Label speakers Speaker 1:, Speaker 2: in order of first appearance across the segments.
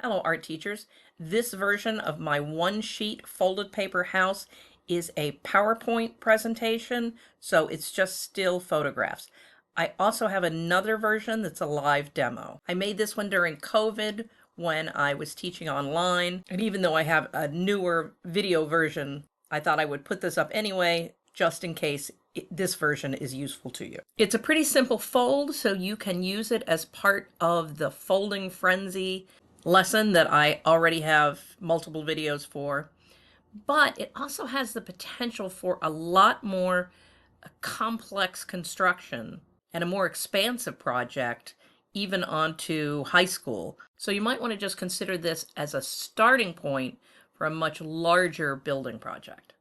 Speaker 1: Hello, art teachers. This version of my one-sheet folded paper house is a PowerPoint presentation, so it's just still photographs. I also have another version that's a live demo. I made this one during COVID when I was teaching online, and even though I have a newer video version, I thought I would put this up anyway, just in case this version is useful to you. It's a pretty simple fold, so you can use it as part of the folding frenzy lesson that I already have multiple videos for, but it also has the potential for a lot more complex construction and a more expansive project, even onto high school. So you might want to just consider this as a starting point for a much larger building project.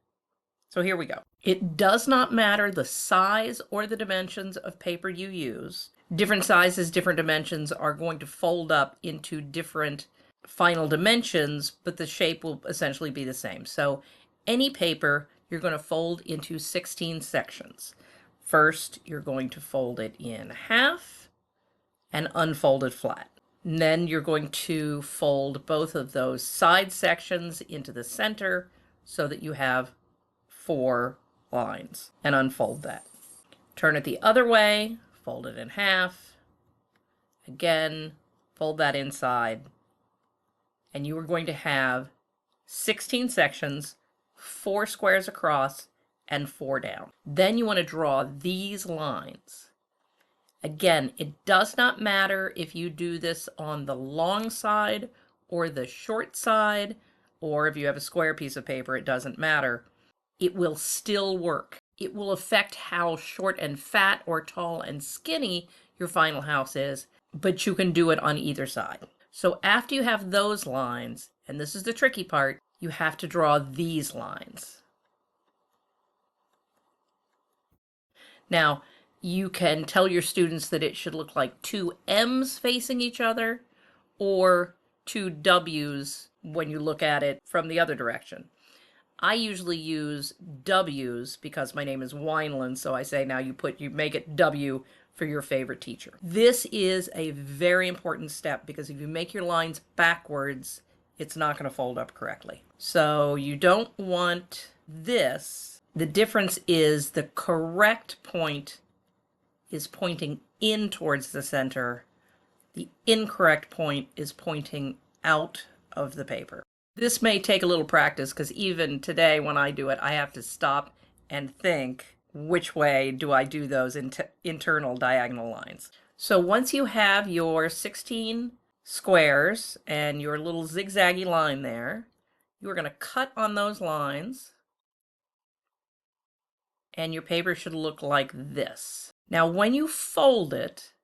Speaker 1: So here we go. It does not matter the size or the dimensions of paper you use. Different sizes, different dimensions are going to fold up into different final dimensions, but the shape will essentially be the same. So any paper you're going to fold into 16 sections. First, you're going to fold it in half and unfold it flat. And then you're going to fold both of those side sections into the center so that you have 4 lines, and unfold that. Turn it the other way, fold it in half, again, fold that inside, and you are going to have 16 sections, 4 squares across, and 4 down. Then you want to draw these lines. Again, it does not matter if you do this on the long side or the short side, or if you have a square piece of paper, it doesn't matter. It will still work. It will affect how short and fat or tall and skinny your final house is, but you can do it on either side. So after you have those lines, and this is the tricky part, you have to draw these lines. Now, you can tell your students that it should look like 2 M's facing each other or 2 W's when you look at it from the other direction. I usually use W's because my name is Wineland, so I say now you make it W for your favorite teacher. This is a very important step because if you make your lines backwards, it's not going to fold up correctly. So you don't want this. The difference is the correct point is pointing in towards the center. The incorrect point is pointing out of the paper. This may take a little practice because even today when I do it, I have to stop and think, which way do I do those internal diagonal lines? So once you have your 16 squares and your little zigzaggy line there, you're going to cut on those lines and your paper should look like this. Now when you fold it,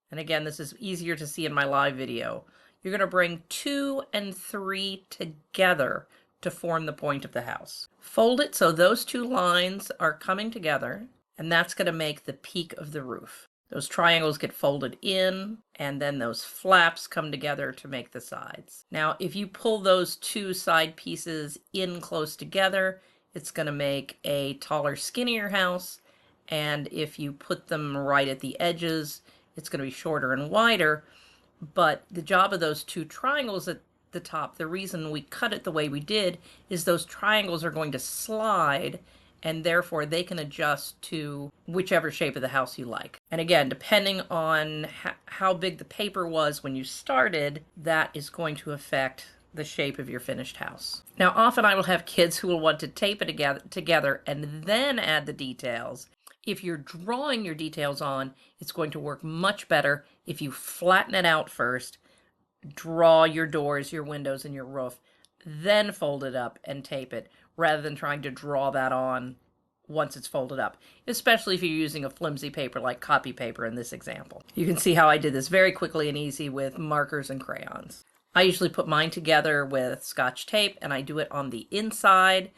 Speaker 1: and again this is easier to see in my live video, you're going to bring 2 and 3 together to form the point of the house. Fold it so those 2 lines are coming together, and that's going to make the peak of the roof. Those triangles get folded in, and then those flaps come together to make the sides. Now, if you pull those 2 side pieces in close together, it's going to make a taller, skinnier house, and if you put them right at the edges, it's going to be shorter and wider. But the job of those 2 triangles at the top, the reason we cut it the way we did, is those triangles are going to slide, and therefore they can adjust to whichever shape of the house you like. And again, depending on how big the paper was when you started, that is going to affect the shape of your finished house. Now, often I will have kids who will want to tape it together and then add the details. If you're drawing your details on, it's going to work much better if you flatten it out first, draw your doors, your windows, and your roof, then fold it up and tape it, rather than trying to draw that on once it's folded up, especially if you're using a flimsy paper like copy paper in this example. You can see how I did this very quickly and easy with markers and crayons. I usually put mine together with Scotch tape, and I do it on the inside,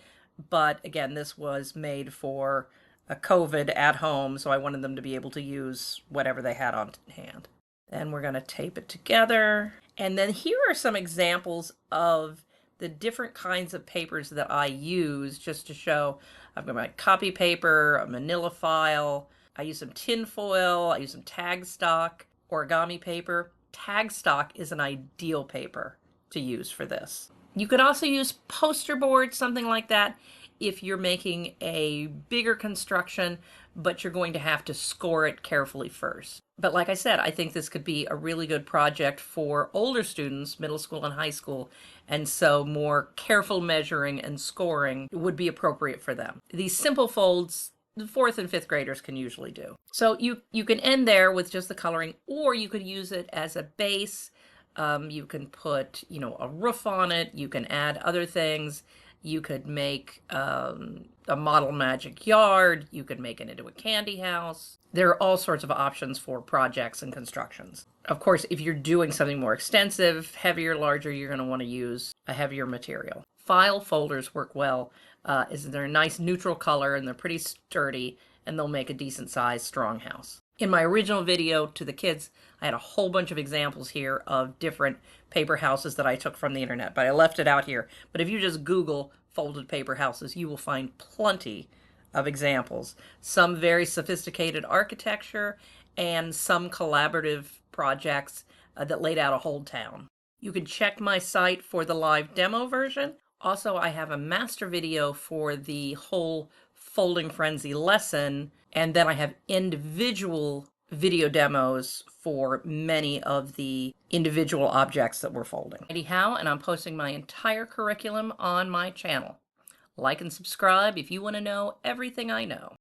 Speaker 1: but again, this was made for a COVID at home, so I wanted them to be able to use whatever they had on hand. Then we're going to tape it together. And then here are some examples of the different kinds of papers that I use just to show. I've got my copy paper, a manila file, I use some tin foil, I use some tag stock, origami paper. tag stock is an ideal paper to use for this. You could also use poster board, something like that, if you're making a bigger construction, but you're going to have to score it carefully first. But like I said, I think this could be a really good project for older students, middle school and high school, and so more careful measuring and scoring would be appropriate for them. These simple folds, the fourth and fifth graders can usually do. So you can end there with just the coloring, or you could use it as a base. You can put, a roof on it. You can add other things. You could make a model magic yard. You could make it into a candy house. There are all sorts of options for projects and constructions. Of course, if you're doing something more extensive, heavier, larger, you're going to want to use a heavier material. File folders work well. They're a nice neutral color and they're pretty sturdy, and they'll make a decent sized strong house. In my original video to the kids, I had a whole bunch of examples here of different paper houses that I took from the internet, but I left it out here. But if you just Google folded paper houses, you will find plenty of examples. Some very sophisticated architecture and some collaborative projects that laid out a whole town. You can check my site for the live demo version. Also, I have a master video for the whole folding frenzy lesson, and then I have individual video demos for many of the individual objects that we're folding. Anyhow, and I'm posting my entire curriculum on my channel. Like and subscribe if you want to know everything I know.